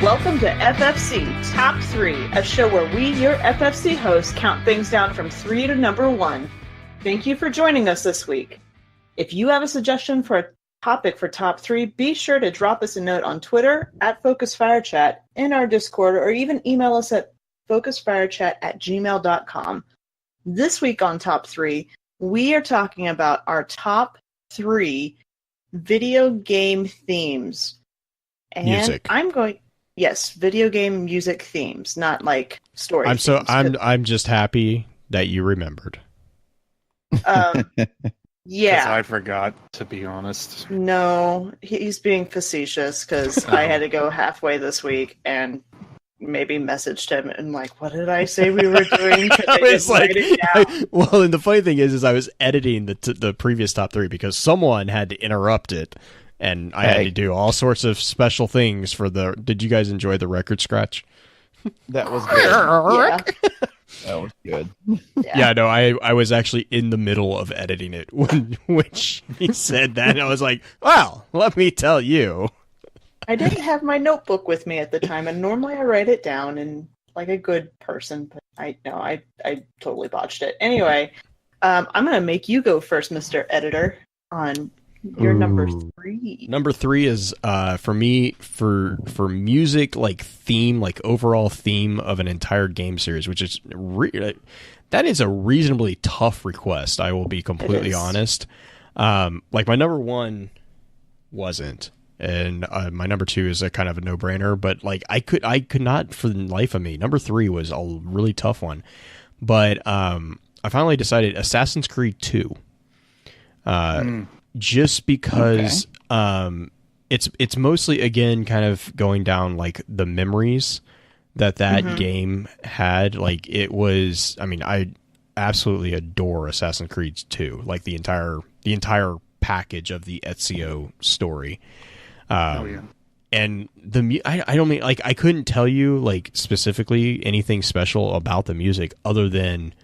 Welcome to FFC Top 3, a show where we, your FFC hosts, count things down from 3 to number 1. Thank you for joining us this week. If you have a suggestion for a topic for Top 3, be sure to drop us a note on Twitter at FocusFireChat, in our Discord, or even email us at focusfirechat@gmail.com. This week on Top 3, we are talking about our top 3 video game themes. And music. Yes, video game music themes, not like story themes. I'm just happy that you remembered. Yeah. Because I forgot, to be honest. No, he's being facetious because I had to go halfway this week and maybe messaged him and like, what did I say we were doing? I was like, well, and the funny thing is I was editing the previous top 3 because someone had to interrupt it. And I had to do all sorts of special things for the... Did you guys enjoy the record scratch? That was good. Yeah. That was good. Yeah, no, I was actually in the middle of editing it when she said that. And I was like, well, let me tell you. I didn't have my notebook with me at the time, and normally I write it down and like a good person, but I totally botched it. Anyway, I'm going to make you go first, Mr. Editor, on... Your number 3. Number 3 is for me for music, like theme, like overall theme of an entire game series, which is that is a reasonably tough request. I will be completely honest. Like my number 1 wasn't, and my number 2 is a kind of a no brainer. But like I could not for the life of me. Number 3 was a really tough one, but I finally decided Assassin's Creed 2. Just because it's mostly, again, kind of going down like the memories that game had. Like it was, I mean, I absolutely adore Assassin's Creed 2, like the entire package of the Ezio story. And I don't mean, like, I couldn't tell you like specifically anything special about the music other than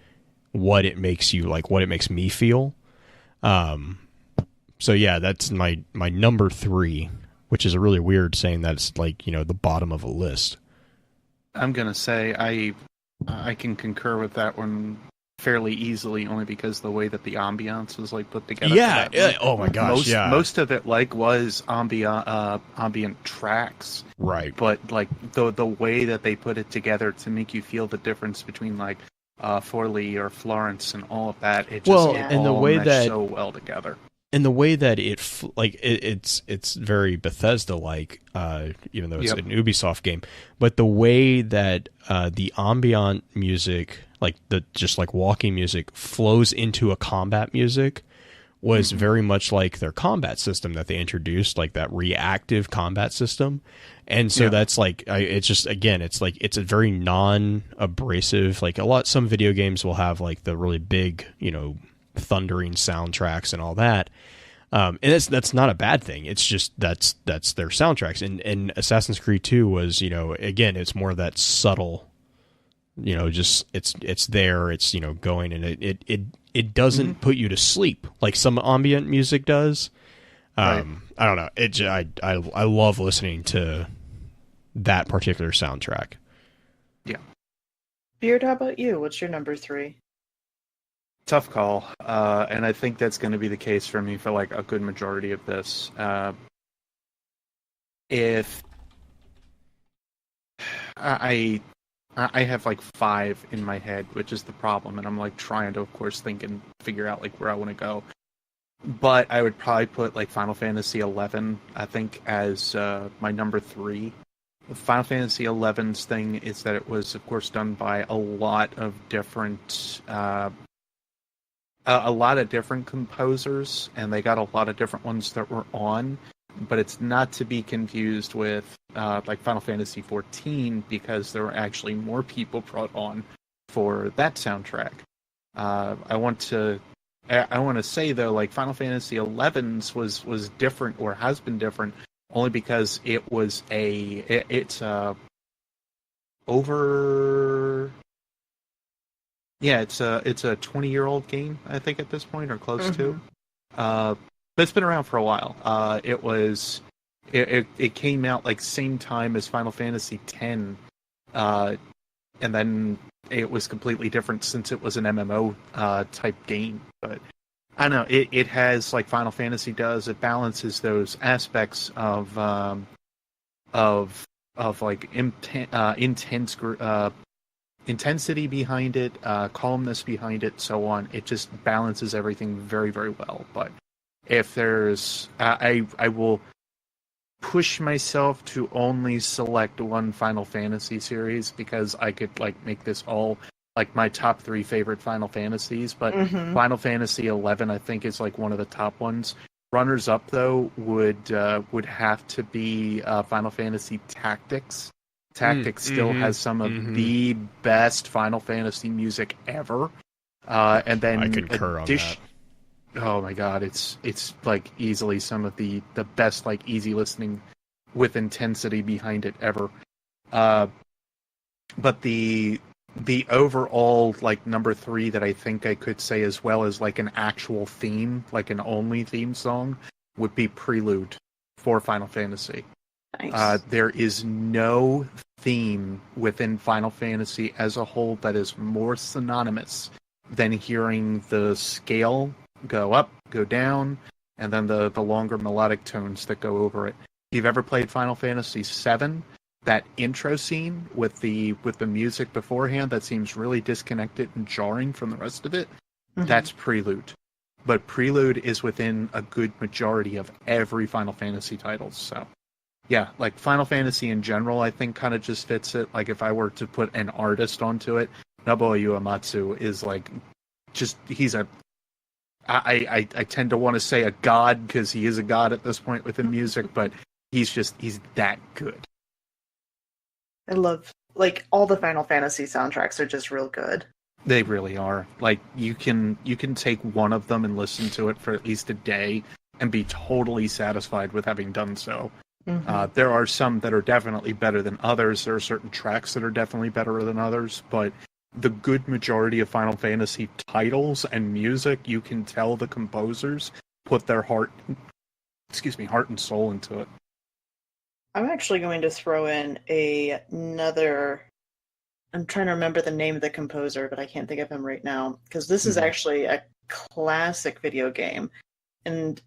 what it makes you like, what it makes me feel. So yeah, that's my number 3, which is a really weird saying that it's like, you know, the bottom of a list. I'm gonna say I can concur with that one fairly easily, only because the way that the ambiance was like put together. Yeah. Oh my gosh. Most of it like was ambient tracks, right? But like the way that they put it together to make you feel the difference between like Forlì or Florence and all of that. It just and the way that so well together. And the way that it's very Bethesda-like, even though it's an Ubisoft game. But the way that the ambient music, like just like walking music, flows into a combat music, was very much like their combat system that they introduced, like that reactive combat system. And so that's like, it's just, again, it's like, it's a very non-abrasive, like some video games will have like the really big, you know, thundering soundtracks and all that, and that's not a bad thing. It's just that's their soundtracks, and Assassin's Creed 2 was, you know, again, it's more that subtle, you know, just it's there, it's, you know, going, and it doesn't put you to sleep like some ambient music does. I don't know, I love listening to that particular soundtrack. Yeah. Beard, how about you? What's your number 3? Tough call, and I think that's going to be the case for me for like a good majority of this. If I have like 5 in my head, which is the problem, and I'm like trying to, of course, think and figure out like where I want to go. But I would probably put like Final Fantasy XI, I think, as my number 3. Final Fantasy XI's thing is that it was, of course, done by a lot of different composers, and they got a lot of different ones that were on, but it's not to be confused with like Final Fantasy XIV, because there were actually more people brought on for that soundtrack. I want to say though, like Final Fantasy XI's was different, or has been different, only because it was it's a 20-year-old game, I think, at this point, or close to. But it's been around for a while. It was It came out like same time as Final Fantasy X, and then it was completely different since it was an MMO type game. But I don't know, it has, like Final Fantasy does, it balances those aspects of like intense intensity behind it, calmness behind it, so on. It just balances everything very, very well. But if there's, I will push myself to only select one Final Fantasy series, because I could like make this all like my top 3 favorite Final Fantasies. But Final Fantasy 11, I think, is like one of the top ones. Runners up though would have to be Final Fantasy Tactics. Tactics still has some of the best Final Fantasy music ever. And then I concur on that. Oh my god, it's like easily some of the best, like, easy listening with intensity behind it ever. But the overall, like, number 3 that I think I could say, as well as like an actual theme, like an only theme song, would be Prelude for Final Fantasy. Nice. There is no theme within Final Fantasy as a whole that is more synonymous than hearing the scale go up, go down, and then the longer melodic tones that go over it. If you've ever played Final Fantasy VII, that intro scene with the music beforehand that seems really disconnected and jarring from the rest of it, that's Prelude. But Prelude is within a good majority of every Final Fantasy title. So yeah, like Final Fantasy in general, I think kind of just fits it. Like if I were to put an artist onto it, Nobuo Uematsu is like, just, he's a, I tend to want to say a god, because he is a god at this point within music, but he's that good. I love, like, all the Final Fantasy soundtracks are just real good. They really are. Like, you can take one of them and listen to it for at least a day and be totally satisfied with having done so. There are some that are definitely better than others. There are certain tracks that are definitely better than others, but the good majority of Final Fantasy titles and music, you can tell the composers put their heart and soul into it. I'm actually going to throw in another. I'm trying to remember the name of the composer, but I can't think of him right now, because this is actually a classic video game, and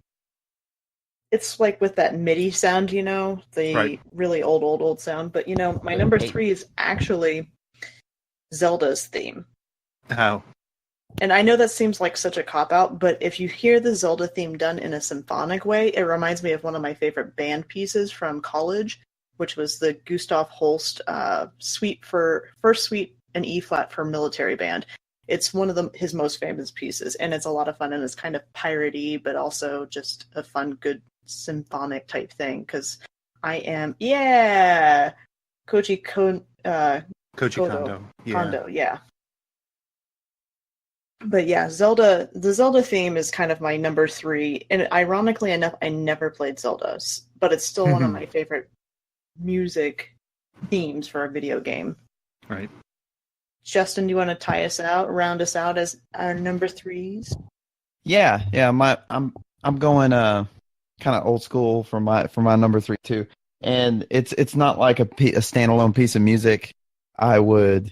it's like with that MIDI sound, the really old sound. But my number 3 is actually Zelda's theme. Oh. And I know that seems like such a cop-out, but if you hear the Zelda theme done in a symphonic way, it reminds me of one of my favorite band pieces from college, which was the Gustav Holst first suite in E-flat for military band. It's one of his most famous pieces, and it's a lot of fun, and it's kind of piratey, but also just a fun, good symphonic type thing, because I am, Koji Kondo. Kondo, yeah. But yeah, the Zelda theme is kind of my number 3, and ironically enough, I never played Zelda, but it's still one of my favorite music themes for a video game. Right. Justin, do you want to round us out as our number 3s? Yeah. I'm going kind of old school for my number 3 too, and it's not like a standalone piece of music I would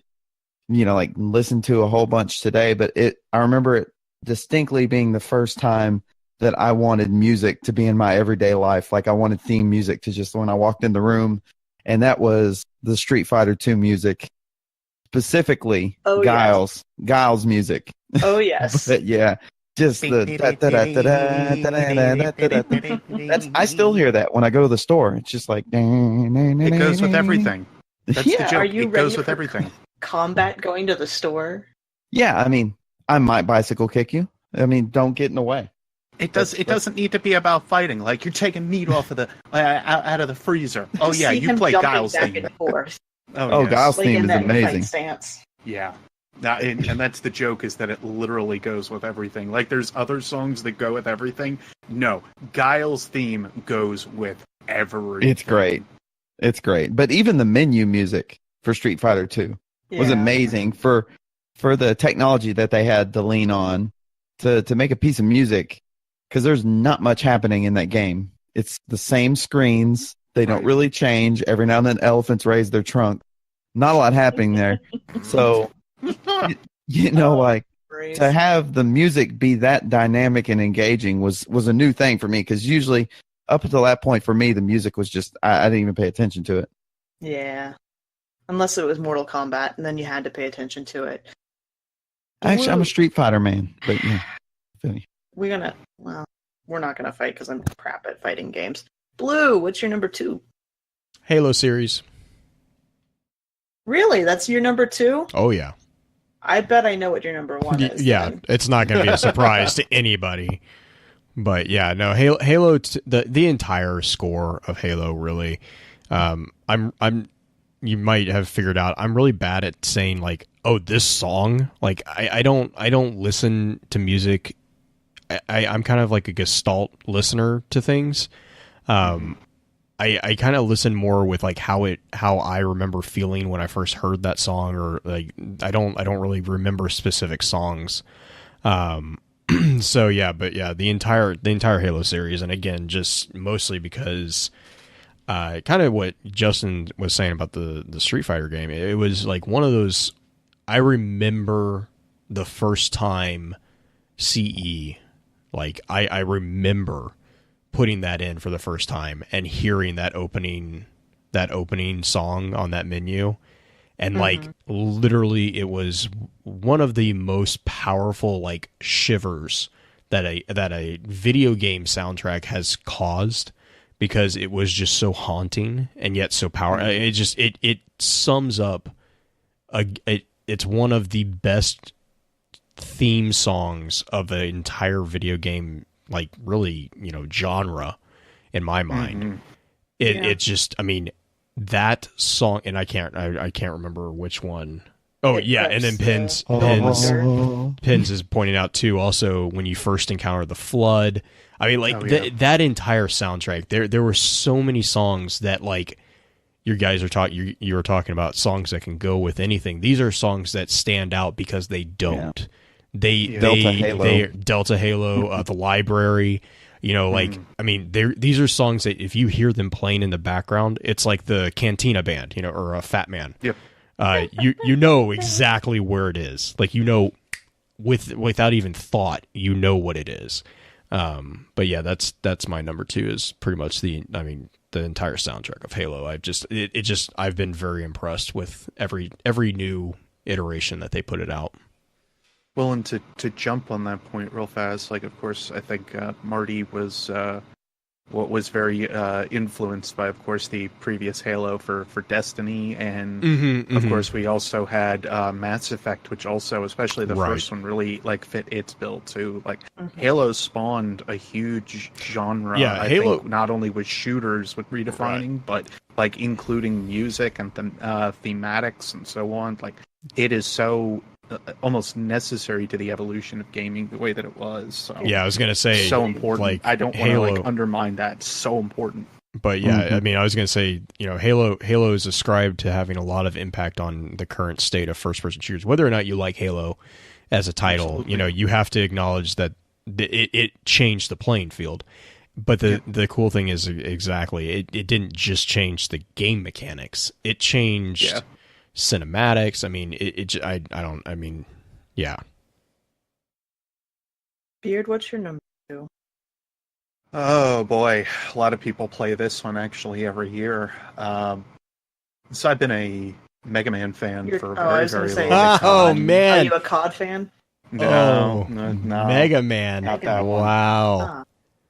like listen to a whole bunch today, but I remember it distinctly being the first time that I wanted music to be in my everyday life. Like I wanted theme music to just, when I walked in the room, and that was the Street Fighter 2 music, specifically Guile's music. Oh yes. But yeah, just I still hear that when I go to the store. It's just like it goes with everything. That's the joke. Are you it goes with everything. Combat going to the store? Yeah, I mean, I might bicycle kick you. I mean, don't get in the way. It doesn't need to be about fighting. Like you're taking meat off of the out of the freezer. Oh yeah, you play Guile's theme. Oh, yes. Guile's theme is amazing. Stance. Yeah. And that's the joke, is that it literally goes with everything. Like there's other songs that go with everything. No, Guile's theme goes with everything. It's great. But even the menu music for Street Fighter 2 was amazing for the technology that they had to lean on to make a piece of music, because there's not much happening in that game. It's the same screens. They don't really change. Every now and then elephants raise their trunk. Not a lot happening there. So, like, to have the music be that dynamic and engaging was a new thing for me, because usually up until that point for me, the music was just, I didn't even pay attention to it. Yeah. Unless it was Mortal Kombat, and then you had to pay attention to it. Actually, I'm a Street Fighter man, but yeah. We're not gonna fight because I'm crap at fighting games. Blue, what's your number 2? Halo series. Really? That's your number 2? Oh, yeah. I bet I know what your number 1 is. Yeah, then. It's not going to be a surprise to anybody. But yeah, no, Halo, the entire score of Halo, really. You might have figured out, I'm really bad at saying, like, oh, this song. Like, I don't listen to music. I'm kind of like a gestalt listener to things. I kind of listen more with like how I remember feeling when I first heard that song, or like I don't really remember specific songs. So yeah, but yeah, the entire Halo series, and again, just mostly because kind of what Justin was saying about the Street Fighter game. It was like one of those, I remember the first time CE, like I remember putting that in for the first time and hearing that opening song on that menu, and like literally it was one of the most powerful like shivers that a video game soundtrack has caused, because it was just so haunting and yet so powerful. It sums up it's one of the best theme songs of the entire video game, like really, genre in my mind. It just, I mean, that song, and I can't remember which one. Oh yeah, and then Pins is pointing out too, also when you first encounter the flood. I mean, like that entire soundtrack, there were so many songs that, like, you guys are you were talking about songs that can go with anything. These are songs that stand out because they don't. Yeah. Delta Halo, the Library, like, I mean, these are songs that if you hear them playing in the background, it's like the Cantina Band, or a Fat Man. Yep. You know exactly where it is. Like, without even thought, what it is. But yeah, that's my number 2, is pretty much the entire soundtrack of Halo. I've been very impressed with every new iteration that they put it out. Well, and to jump on that point real fast, like, of course, I think Marty was very influenced by, of course, the previous Halo for Destiny, and of course we also had Mass Effect, which also, especially the first one, really like fit its bill too. Like, Halo spawned a huge genre. Yeah, I Halo think not only with shooters with redefining, but like including music and thematics and so on. Like, it is so almost necessary to the evolution of gaming the way that it was. So, yeah, I was gonna say, so important. Like, I don't want to like undermine that. It's so important. But yeah, I mean, I was gonna say, Halo is ascribed to having a lot of impact on the current state of first-person shooters. Whether or not you like Halo as a title, you have to acknowledge that it changed the playing field. But the cool thing is, exactly, it didn't just change the game mechanics. It changed cinematics. I mean, yeah. Beard, what's your number 2? Oh boy, a lot of people play this one actually every year. So I've been a Mega Man fan for a very, very long time. Oh man, are you a COD fan? No, Mega Man. Not that one. Wow.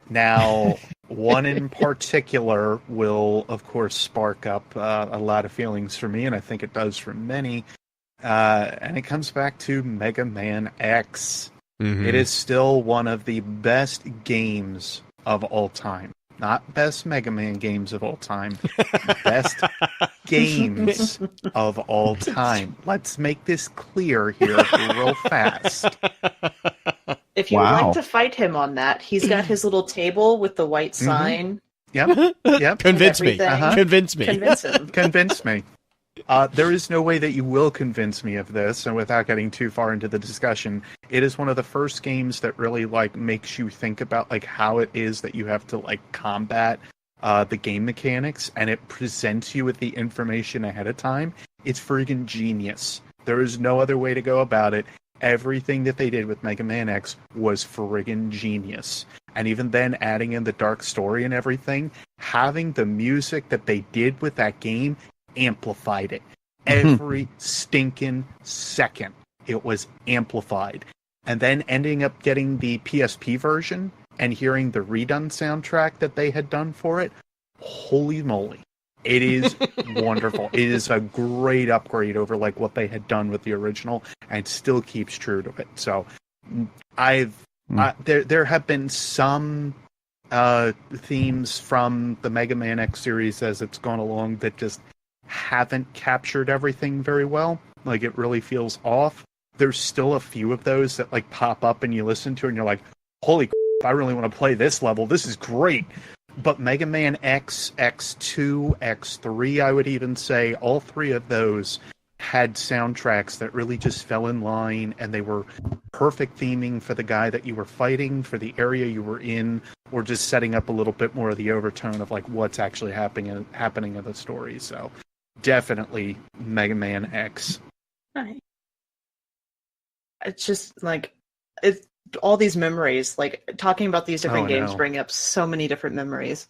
Now, one in particular will, of course, spark up a lot of feelings for me, and I think it does for many. And it comes back to Mega Man X. It is still one of the best games of all time. Not best Mega Man games of all time. Best games of all time. Let's make this clear here real fast. If you would like to fight him on that, he's got his little table with the white sign. Yep. Convince me. Convince him. Convince me. There is no way that you will convince me of this, and without getting too far into the discussion, it is one of the first games that really like makes you think about like how it is that you have to like combat the game mechanics, and it presents you with the information ahead of time. It's friggin' genius. There is no other way to go about it. Everything that they did with Mega Man X was friggin' genius. And even then, adding in the dark story and everything, having the music that they did with that game amplified it. Every stinking second, it was amplified. And then ending up getting the PSP version and hearing the redone soundtrack that they had done for it, holy moly. It is wonderful. It is a great upgrade over like what they had done with the original, and it still keeps true to it. So there have been some themes from the Mega Man X series as it's gone along that just haven't captured everything very well. Like, it really feels off. There's still a few of those that like pop up and you listen to and you're like, holy I really want to play this level. This is great. But Mega Man X, X2, X3, I would even say, all three of those had soundtracks that really just fell in line, and they were perfect theming for the guy that you were fighting, for the area you were in, or just setting up a little bit more of the overtone of like what's actually happening in the story. So definitely Mega Man X. Right. It's just like it's all these memories. Like talking about these different games bring up so many different memories.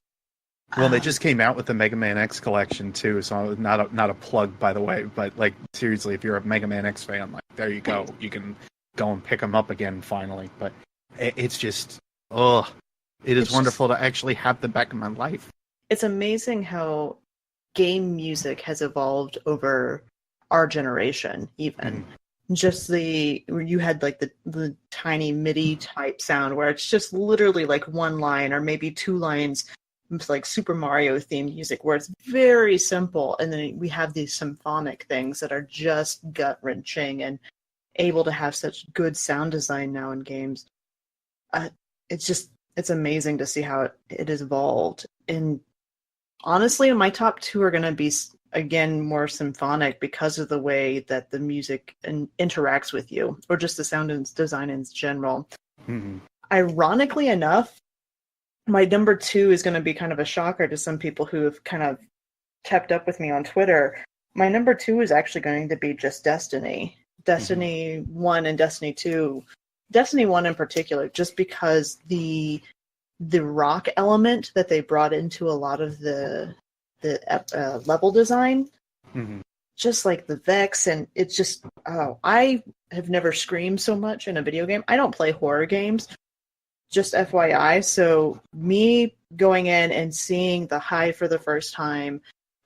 Well, they just came out with the Mega Man X collection too, so not a plug, by the way. But like seriously, if you're a Mega Man X fan, like there you go, you can go and pick them up again finally. But it's just, it is wonderful to actually have them back in my life. It's amazing how game music has evolved over our generation, even. Just you had like the tiny MIDI type sound where it's just literally like one line or maybe two lines. It's like Super Mario themed music where it's very simple, and then we have these symphonic things that are just gut wrenching and able to have such good sound design now in games. It's amazing to see how it has evolved. And honestly, my top two are going to be again more symphonic because of the way that the music interacts with you, or just the sound and design in general. Ironically enough, my number two is going to be kind of a shocker to some people who have kind of kept up with me on Twitter. My number two is actually going to be just Destiny. Destiny 1 and Destiny 2. Destiny 1 in particular, just because the rock element that they brought into a lot of the level design, just like the Vex, and it's just, I have never screamed so much in a video game. I don't play horror games, just FYI. So me going in and seeing the Hive for the first time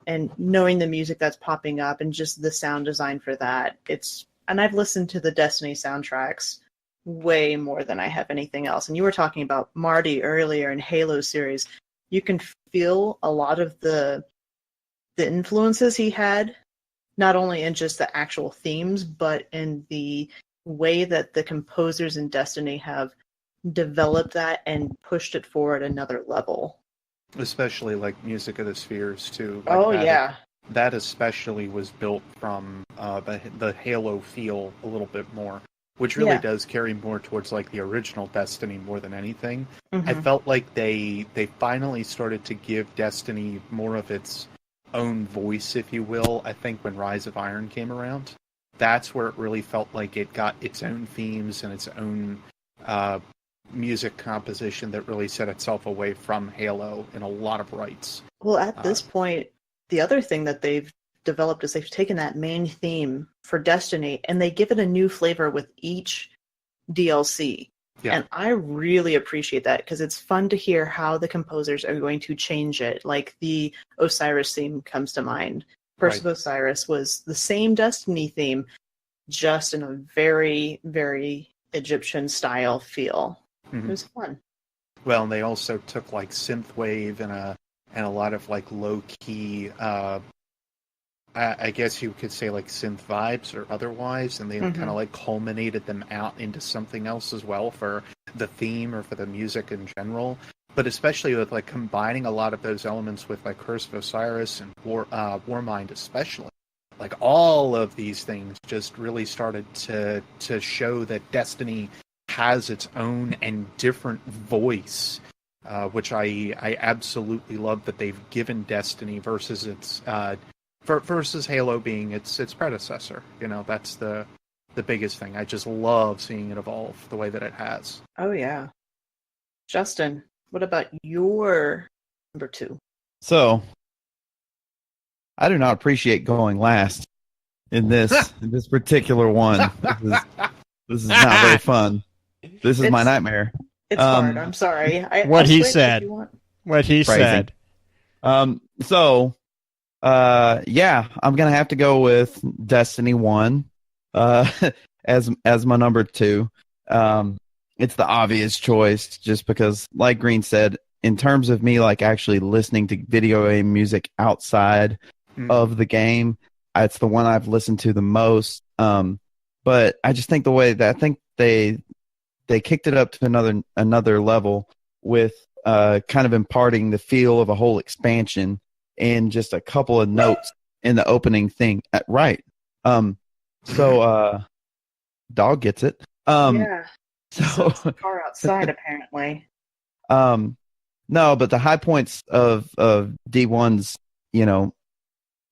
and knowing the music that's popping up and just the sound design for that, and I've listened to the Destiny soundtracks way more than I have anything else. And you were talking about Marty earlier in Halo series. You can feel a lot of the influences he had, not only in just the actual themes, but in the way that the composers in Destiny have developed that and pushed it forward another level. Especially like Music of the Spheres too. Like that especially was built from the Halo feel a little bit more, which really does carry more towards like the original Destiny more than anything. I felt like they finally started to give Destiny more of its own voice, if you will. I think when Rise of Iron came around, that's where it really felt like it got its own themes and its own music composition that really set itself away from Halo in a lot of rights. Well, at this point, the other thing that they've developed is they've taken that main theme for Destiny and they give it a new flavor with each DLC. Yeah. And I really appreciate that because it's fun to hear how the composers are going to change it. Like the Osiris theme comes to mind. Curse of Osiris was the same Destiny theme, just in a very, very Egyptian style feel. It was fun. Well, and they also took like synthwave and a lot of like low key, I guess you could say like synth vibes or otherwise, and they kind of like culminated them out into something else as well for the theme or for the music in general. But especially with like combining a lot of those elements with like Curse of Osiris and Warmind especially, Like all of these things just really started to show that Destiny has its own and different voice, which I absolutely love that they've given Destiny versus its versus Halo being its predecessor. You know, that's the biggest thing. I just love seeing it evolve the way that it has. Oh yeah. Justin, what about your number 2? So, I do not appreciate going last in this particular one. This is not very fun. This is my nightmare. It's hard. I'm sorry. What he said. What he said. So, yeah, I'm gonna have to go with Destiny 1 as my number 2. It's the obvious choice, just because, like Green said, in terms of me like actually listening to video game music outside of the game, it's the one I've listened to the most. But I just think the way that I think they kicked it up to another level with kind of imparting the feel of a whole expansion in just a couple of notes in the opening thing. Right. So dog gets it. Yeah. So car outside apparently. No, but the high points of D1's,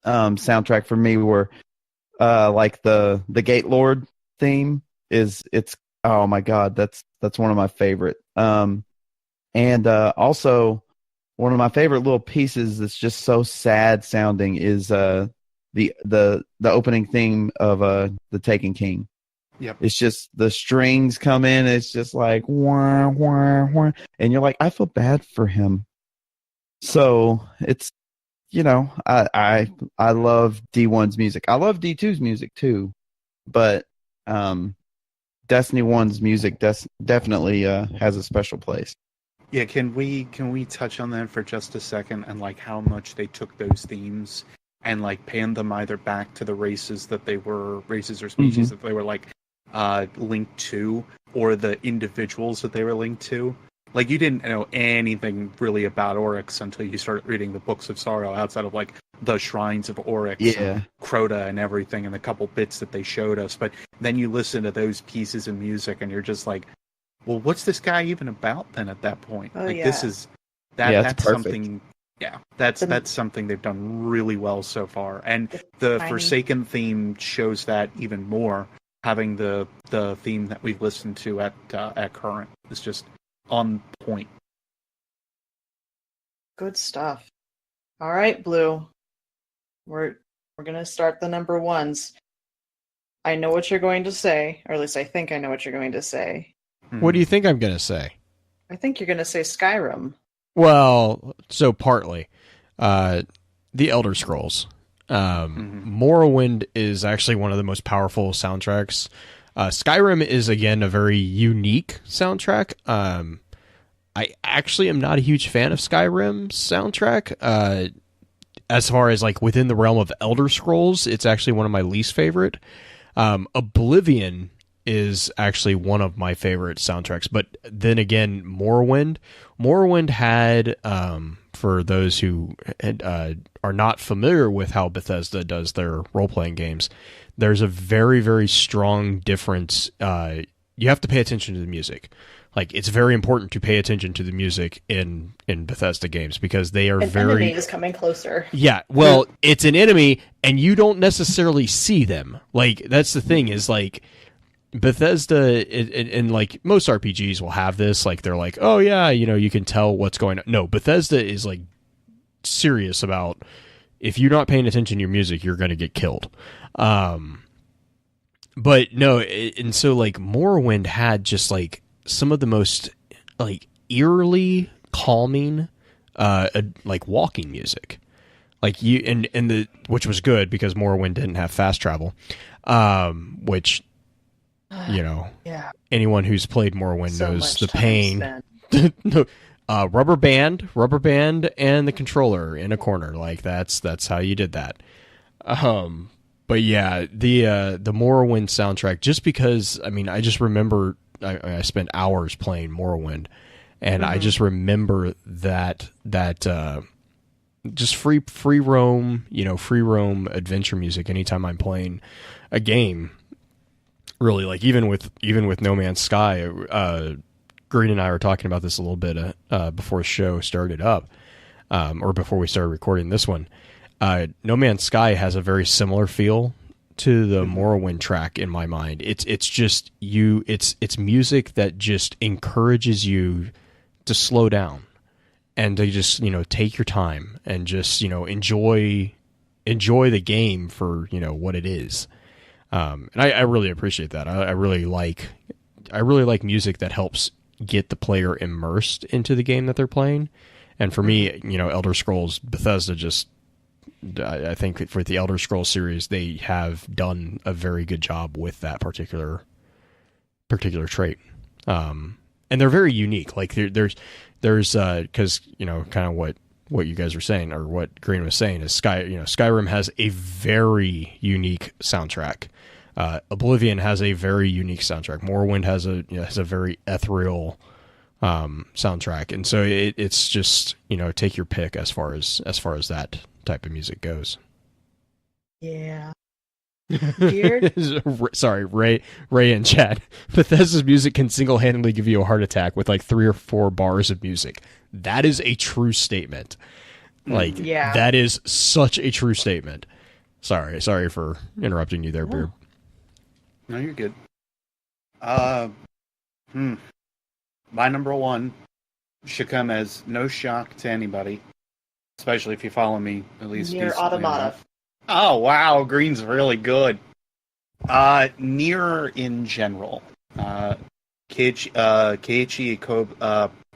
soundtrack for me were like the Gate Lord theme it's oh my god, that's one of my favorite. And also one of my favorite little pieces that's just so sad sounding is the opening theme of The Taken King. Yep. It's just the strings come in, it's just like wah, wah, wah, and you're like, I feel bad for him. So it's I love D1's music. I love D2's music too, but Destiny 1's music definitely has a special place. Yeah, can we touch on that for just a second, and like how much they took those themes and like panned them either back to the races or species that they were like linked to, or the individuals that they were linked to. Like, you didn't know anything really about Oryx until you started reading the Books of Sorrow, outside of like the Shrines of Oryx, and Crota and everything, and the couple bits that they showed us. But then you listen to those pieces of music and you're just like, well, what's this guy even about then at that point? This is that's something. Yeah, that's something they've done really well so far. And the Forsaken theme shows that even more. Having the theme that we've listened to at current is just on point. Good stuff. All right, Blue. We're gonna start the number ones. I know what you're going to say, or at least I think I know what you're going to say. What do you think I'm going to say? I think you're going to say Skyrim. Well, so partly. The Elder Scrolls. Morrowind is actually one of the most powerful soundtracks. Skyrim is, again, a very unique soundtrack. I actually am not a huge fan of Skyrim's soundtrack. As far as like within the realm of Elder Scrolls, it's actually one of my least favorite. Oblivion is actually one of my favorite soundtracks. But then again, Morrowind had, for those who are not familiar with how Bethesda does their role-playing games, there's a very, very strong difference. You have to pay attention to the music. Like, it's very important to pay attention to the music in Bethesda games, because they are enemy is coming closer. Yeah, well, it's an enemy, and you don't necessarily see them. Like, that's the thing, is like, Bethesda, and like most RPGs will have this, like they're like, oh yeah, you can tell what's going on. No, Bethesda is like serious about, if you're not paying attention to your music, you're going to get killed. But no, and so like Morrowind had just like some of the most like eerily calming, like walking music, like you and which was good because Morrowind didn't have fast travel, which. Anyone who's played Morrowind knows the pain. No, rubber band, and the controller in a corner. Like that's how you did that. But yeah, the Morrowind soundtrack. Just because, I mean, I just remember I spent hours playing Morrowind, and I just remember that just free roam, free roam adventure music anytime I'm playing a game. Really, like even with No Man's Sky, Green and I were talking about this a little bit before the show started up, or before we started recording this one. No Man's Sky has a very similar feel to the Morrowind track in my mind. It's just it's music that just encourages you to slow down and to just take your time and just enjoy the game for what it is. And I really appreciate that. I really like music that helps get the player immersed into the game that they're playing. And for me, Elder Scrolls, Bethesda I think for the Elder Scrolls series, they have done a very good job with that particular trait. And they're very unique. Like there's because kind of what you guys were saying, or what Green was saying, is Skyrim has a very unique soundtrack. Oblivion has a very unique soundtrack. Morrowind has a very ethereal soundtrack, and so it's just take your pick as far as that type of music goes. Yeah. Sorry, Ray in chat. Bethesda's music can single-handedly give you a heart attack with like 3 or 4 bars of music. That is a true statement. That is such a true statement. Sorry for interrupting you there, Beard. No, you're good. My number one should come as no shock to anybody, especially if you follow me at least. Nier Automata. Oh wow, Green's really good. Nier in general. Keiichi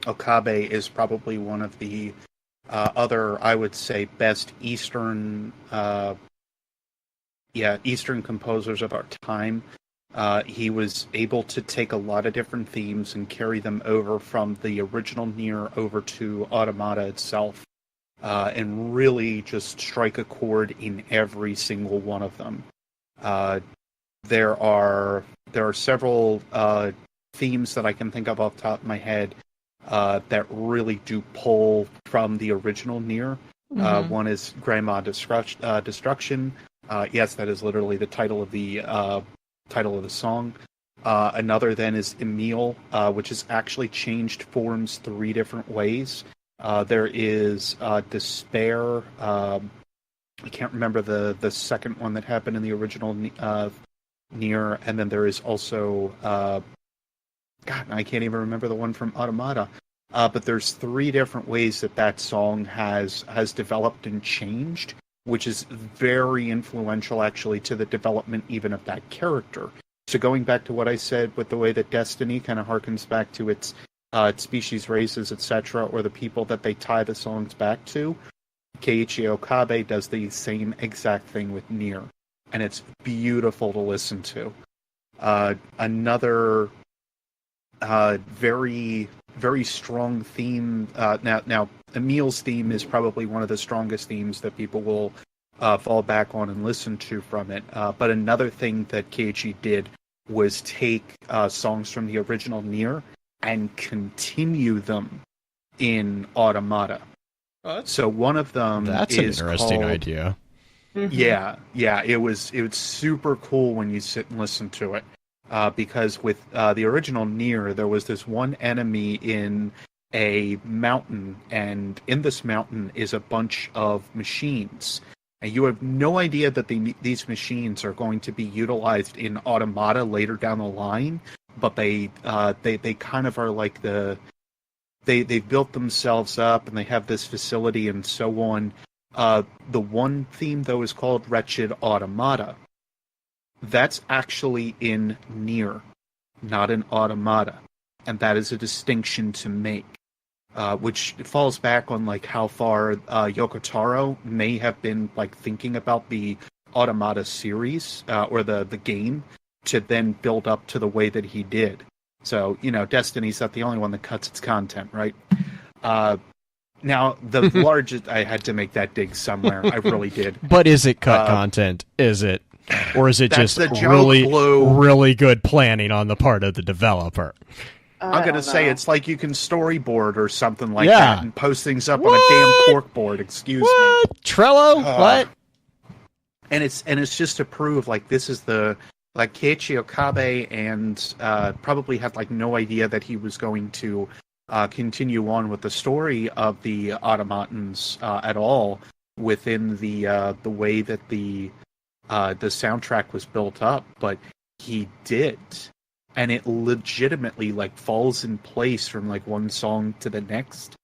Okabe is probably one of the other, I would say, best Eastern composers of our time. He was able to take a lot of different themes and carry them over from the original Nier over to Automata itself, and really just strike a chord in every single one of them. There are several themes that I can think of off the top of my head that really do pull from the original Nier. One is Grandma Destruction. Yes, that is literally the title of the song. Another then is Emil, which has actually changed forms 3 different ways. There is Despair. I can't remember the second one that happened in the original Nier, and then there is also I can't even remember the one from Automata. But there's 3 different ways that song has developed and changed, which is very influential actually to the development even of that character. So going back to what I said with the way that Destiny kind of harkens back to its species, races, etc., or the people that they tie the songs back to, Keiichi Okabe does the same exact thing with Nier, and it's beautiful to listen to. Another very, very strong theme. Now, Emil's theme is probably one of the strongest themes that people will fall back on and listen to from it. But another thing that Keiichi did was take songs from the original Nier and continue them in Automata. So one of them that's is an interesting called, idea. Yeah, it was super cool when you sit and listen to it. Because with the original Nier, there was this one enemy in a mountain, and in this mountain is a bunch of machines. And you have no idea that these machines are going to be utilized in Automata later down the line, but they kind of are like they've built themselves up, and they have this facility and so on. The one theme, though, is called Wretched Automata. That's actually in Nier, not in Automata. And that is a distinction to make, which falls back on like how far Yoko Taro may have been like thinking about the Automata series or the game to then build up to the way that he did. So, Destiny's not the only one that cuts its content, right? Now, the largest... I had to make that dig somewhere. I really did. But is it cut content? Is it? Or is it just the joke, really, Blue. really good planning on the part of the developer? I'm going to say it's like you can storyboard or something like Yeah. that and post things up on a damn corkboard. Excuse me. Trello? What? And it's just to prove like this is the like Keiichi Okabe and probably had like no idea that he was going to continue on with the story of the automatons at all within the way that the soundtrack was built up, but he did. And it legitimately like falls in place from like one song to the next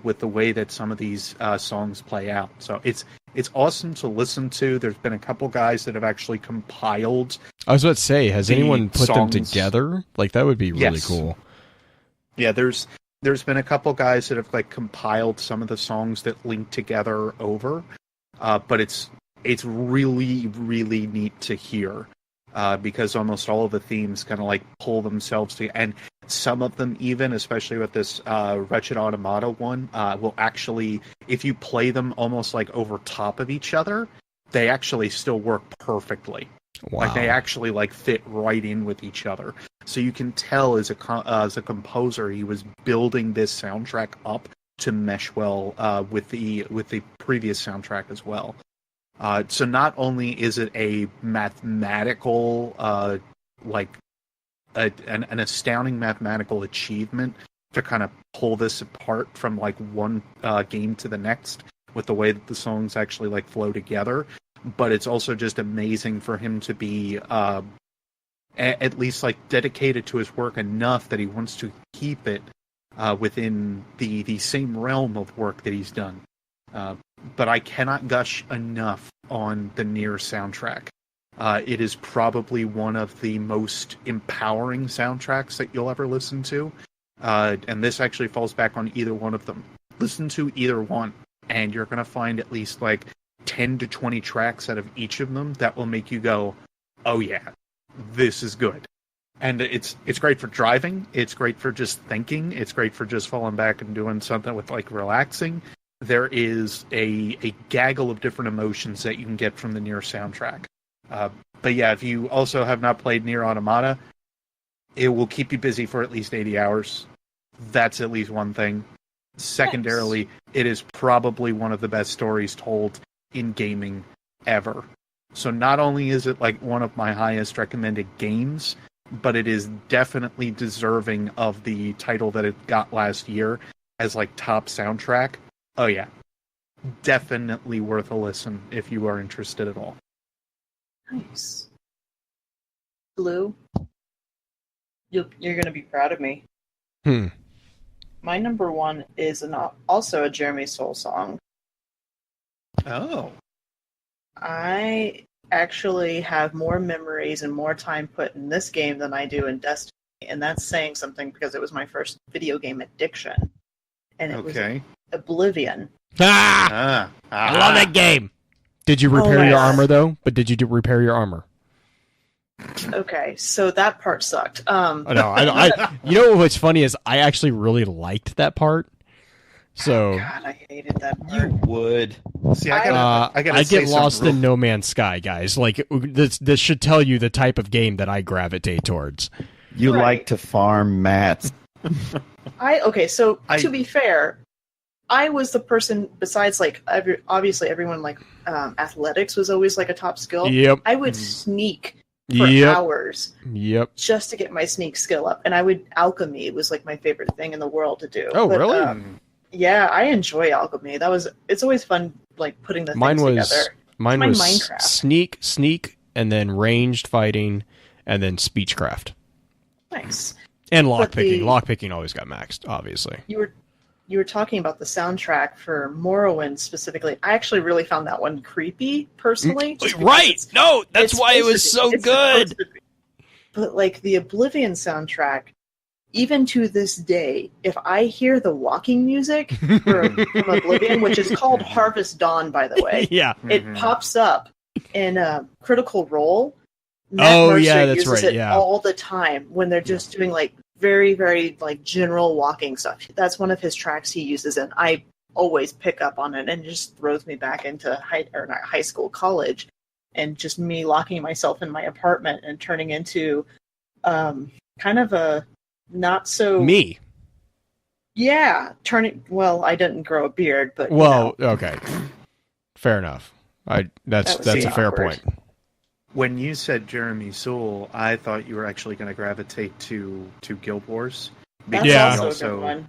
with the way that some of these songs play out. So it's awesome to listen to. There's been a couple guys that have actually compiled. I was about to say, has anyone put them songs together? Like that would be really Yes. cool. Yeah, there's been a couple guys that have like compiled some of the songs that link together over, but it's really really neat to hear. Because almost all of the themes kind of like pull themselves together, and some of them even, especially with this Wretched Automata one, will actually, if you play them almost like over top of each other, they actually still work perfectly. Wow. Like they actually like fit right in with each other. So you can tell as a composer, he was building this soundtrack up to mesh well with the previous soundtrack as well. So not only is it a mathematical, an astounding mathematical achievement to kind of pull this apart from like one game to the next with the way that the songs actually like flow together, but it's also just amazing for him to be at least like dedicated to his work enough that he wants to keep it within the same realm of work that he's done. But I cannot gush enough on the Nier soundtrack. It is probably one of the most empowering soundtracks that you'll ever listen to. And this actually falls back on either one of them. Listen to either one, and you're going to find at least like 10 to 20 tracks out of each of them that will make you go, oh yeah, this is good. And it's great for driving. It's great for just thinking. It's great for just falling back and doing something with like relaxing. There is a gaggle of different emotions that you can get from the Nier soundtrack. But yeah, if you also have not played Nier Automata, it will keep you busy for at least 80 hours. That's at least one thing. Secondarily, it is probably one of the best stories told in gaming ever. So not only is it like one of my highest recommended games, but it is definitely deserving of the title that it got last year as like top soundtrack. Oh yeah, definitely worth a listen if you are interested at all. Nice. Blue, you're going to be proud of me. My number one is also a Jeremy Soule song. Oh. I actually have more memories and more time put in this game than I do in Destiny, and that's saying something because it was my first video game addiction. And it was Oblivion. I love that game. Did you repair your armor though? But did you repair your armor? Okay, so that part sucked. No, I you know what's funny is I actually really liked that part. So God, I hated that part. You would. See, I get lost in No Man's Sky, guys. Like this should tell you the type of game that I gravitate towards. You like to farm mats. To be fair, I was the person besides like obviously everyone like athletics was always like a top skill. Yep. I would sneak for hours. Yep. Just to get my sneak skill up, and alchemy was like my favorite thing in the world to do. Oh, really? Yeah, I enjoy alchemy. It's always fun like putting the things together. Mine was Minecraft. sneak, and then ranged fighting, and then speechcraft. Nice. And lockpicking. Lockpicking always got maxed, obviously. You were talking about the soundtrack for Morrowind specifically. I actually really found that one creepy, personally. Right! No, that's why it was so good! But like the Oblivion soundtrack, even to this day, if I hear the walking music from Oblivion, which is called Harvest Dawn, by the way, it pops up in Critical Role. Matt Mercer uses it all the time when they're just doing like very, very like general walking stuff. That's one of his tracks he uses, and I always pick up on it, and it just throws me back into high school, college, and just me locking myself in my apartment and turning into kind of a not so Me. Yeah, well, I didn't grow a beard, but Okay. Fair enough. That's a fair point. When you said Jeremy Soule, I thought you were actually going to gravitate to Guild Wars. That's also a good one.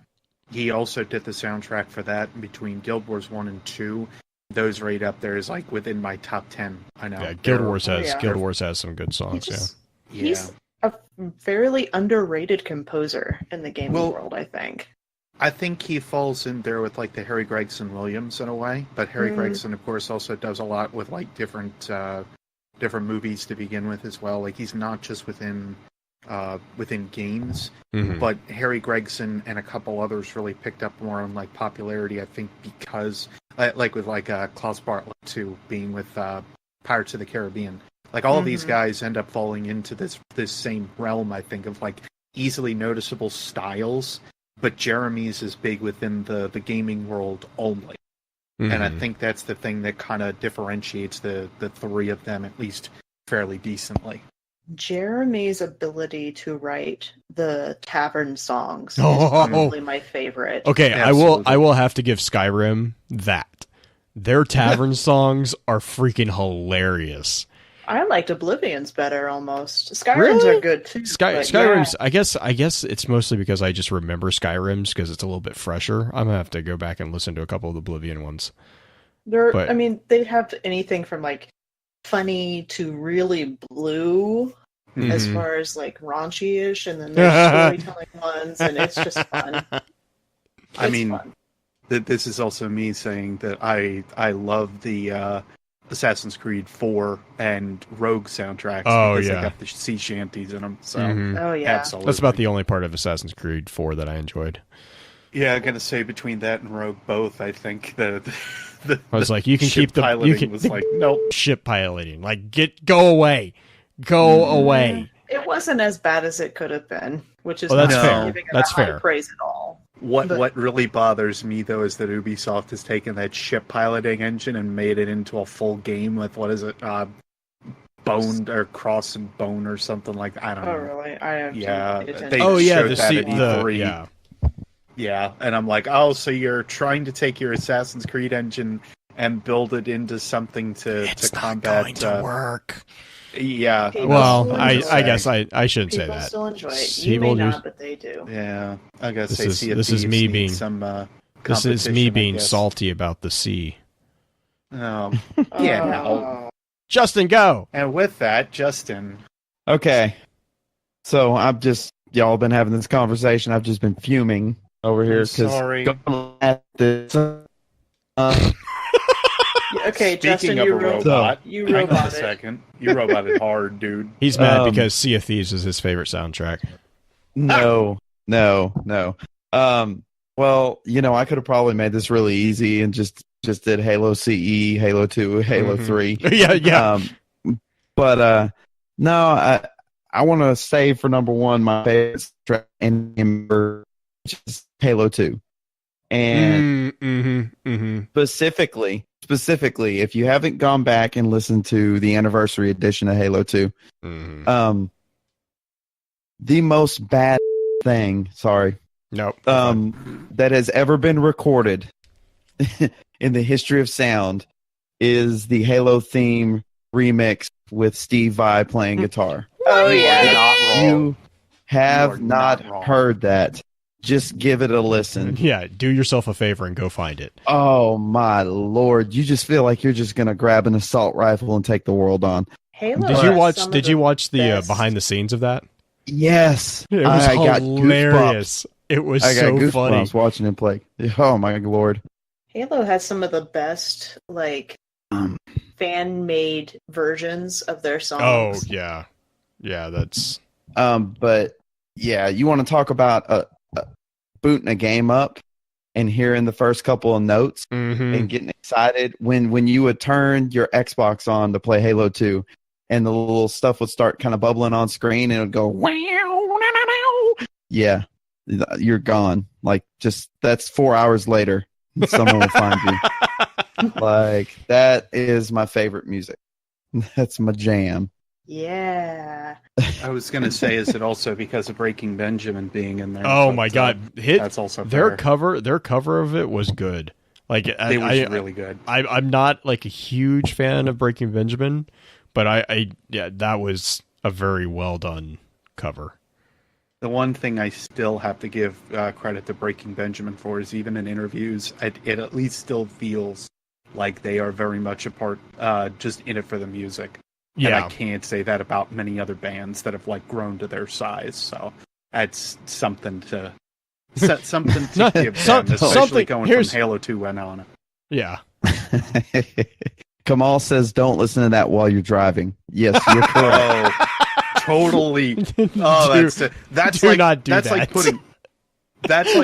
He also did the soundtrack for that between Guild Wars 1 and 2. Those right up there is like within my top 10. I know. Yeah, Guild Wars has some good songs. He's a fairly underrated composer in the gaming world, I think. I think he falls in there with like the Harry Gregson Williams in a way, but Harry Gregson, of course, also does a lot with like different movies to begin with as well. Like he's not just within games, but Harry Gregson and a couple others really picked up more on like popularity. I think because like with like Klaus Bartlett too, being with Pirates of the Caribbean, like all of these guys end up falling into this same realm. I think of like easily noticeable styles. But Jeremy's is big within the gaming world only. And I think that's the thing that kind of differentiates the three of them, at least fairly decently. Jeremy's ability to write the tavern songs is probably my favorite. Okay, Absolutely. I will have to give Skyrim that. Their tavern songs are freaking hilarious. I liked Oblivion's better almost. Skyrim's are good too. Skyrim's, yeah. I guess it's mostly because I just remember Skyrim's because it's a little bit fresher. I'm gonna have to go back and listen to a couple of the Oblivion ones. They have anything from like funny to really blue as far as like raunchy-ish, and then there's storytelling ones, and it's just fun. Fun. This is also me saying that I love the Assassin's Creed 4 and Rogue soundtracks because they got the sea shanties in them. So, absolutely. That's about the only part of Assassin's Creed 4 that I enjoyed. Yeah, I'm gonna say between that and Rogue, both. I think I was like, you can keep the piloting was like, nope, ship piloting. Like, go away, away. It wasn't as bad as it could have been, which is that's not fair. giving it That's a high fair. praise at all. What really bothers me, though, is that Ubisoft has taken that ship piloting engine and made it into a full game with, what is it, Boned or Cross and Bone or something like that. I don't know. Oh, really? I have Yeah, and I'm like, oh, so you're trying to take your Assassin's Creed engine and build it into something to combat... It's not going to work. Yeah. Well, I guess I shouldn't say that. People still enjoy it. You may not, but they do. Yeah. I guess this is me being salty about the sea. Yeah. No. Justin, go. And with that, Justin. Okay. So y'all been having this conversation. I've just been fuming over here. Sorry. Okay, Justin, you robot. You robot it. Second. You roboted hard, dude. He's mad because Sea of Thieves is his favorite soundtrack. No. Well, I could have probably made this really easy and just did Halo CE, Halo 2, Halo 3. Yeah. But no, I want to save for number one my favorite track in which is Halo 2. And specifically, if you haven't gone back and listened to the anniversary edition of Halo 2, the most bad thing, that has ever been recorded in the history of sound is the Halo theme remix with Steve Vai playing guitar. Oh, yeah. You have not heard that. Just give it a listen. Yeah, do yourself a favor and go find it. Oh, my Lord. You just feel like you're just going to grab an assault rifle and take the world on. Halo. Did you watch the behind the scenes of that? Yes. It was hilarious. It was so funny. I was watching him play. Oh, my Lord. Halo has some of the best, fan-made versions of their songs. Oh, yeah. Yeah, that's... But, yeah, you want to talk about... booting a game up and hearing the first couple of notes and getting excited when you would turn your Xbox on to play Halo 2 and the little stuff would start kind of bubbling on screen and it would go wow, yeah, you're gone. That's 4 hours later. Someone will find you. That is my favorite music. That's my jam. Yeah. I was going to say, is it also because of Breaking Benjamin being in there? Oh my God! That's also their fair. Their cover of it was good. Like It was really good. I'm not like a huge fan of Breaking Benjamin, but yeah, that was a very well done cover. The one thing I still have to give credit to Breaking Benjamin for is even in interviews, it at least still feels like they are very much a part, just in it for the music. Yeah. And I can't say that about many other bands that have like grown to their size. So that's something to give them, especially going from Halo 2 went on. Yeah. Kamal says, "Don't listen to that while you're driving." Yes, you're correct. Totally. Oh, that's do like not do that's that. like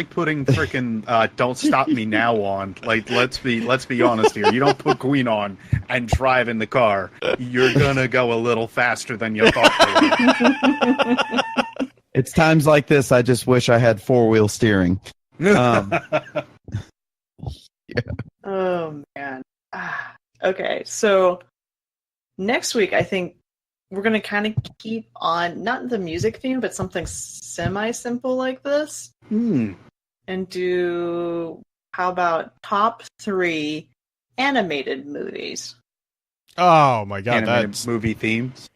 putting freaking "Don't Stop Me Now" on. Like, let's be honest here. You don't put Queen on and drive in the car. You're gonna go a little faster than you thought. It's times like this I just wish I had 4-wheel steering. Oh man. Okay, so next week I think we're going to kind of keep on, not the music theme, but something semi-simple like this. And do, how about top 3 animated movies? Oh my God, that's movie themes?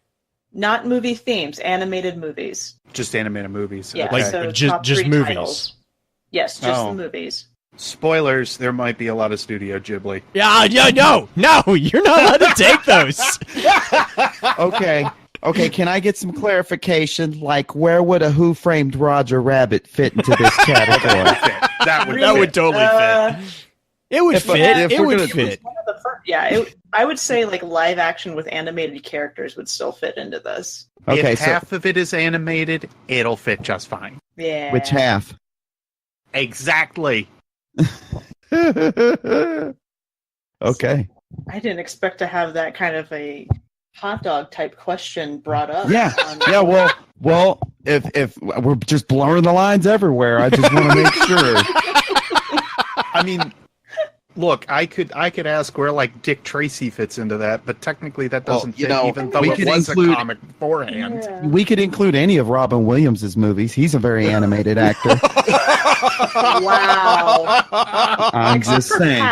Not movie themes, animated movies. Just animated movies. Yeah, okay. so just movies. Titles. Yes, just the movies. Spoilers, there might be a lot of Studio Ghibli. Yeah, no, you're not allowed to take those. Okay, can I get some clarification? Like, where would a Who Framed Roger Rabbit fit into this category? That would totally fit. It would fit. It would fit. I would say like live action with animated characters would still fit into this. Okay, if half of it is animated, it'll fit just fine. Yeah. Which half? Exactly. Okay. I didn't expect to have that kind of a hot dog type question brought up. Yeah. Well, if we're just blurring the lines everywhere, I just want to make sure. I mean, look, I could ask where like Dick Tracy fits into that, but technically that doesn't fit, even though it was a comic beforehand. Yeah. We could include any of Robin Williams' movies. He's a very animated actor. Wow. I'm just saying.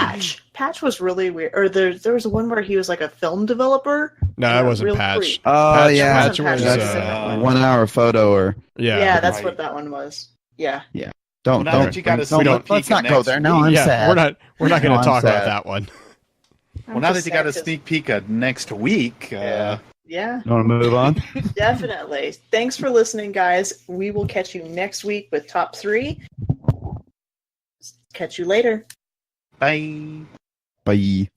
Patch was really weird. Or there was one where he was like a film developer. No, that wasn't Patch. Creep. Oh, yeah. Patch was 1 hour photo or... Yeah, that's what that one was. Yeah. Yeah. Let's not go there. No, I'm sad. We're not going to talk about that one. Well, now that you got a sneak peek of next week, Yeah. You want to move on? Definitely. Thanks for listening, guys. We will catch you next week with top 3. Catch you later. Bye. Bye.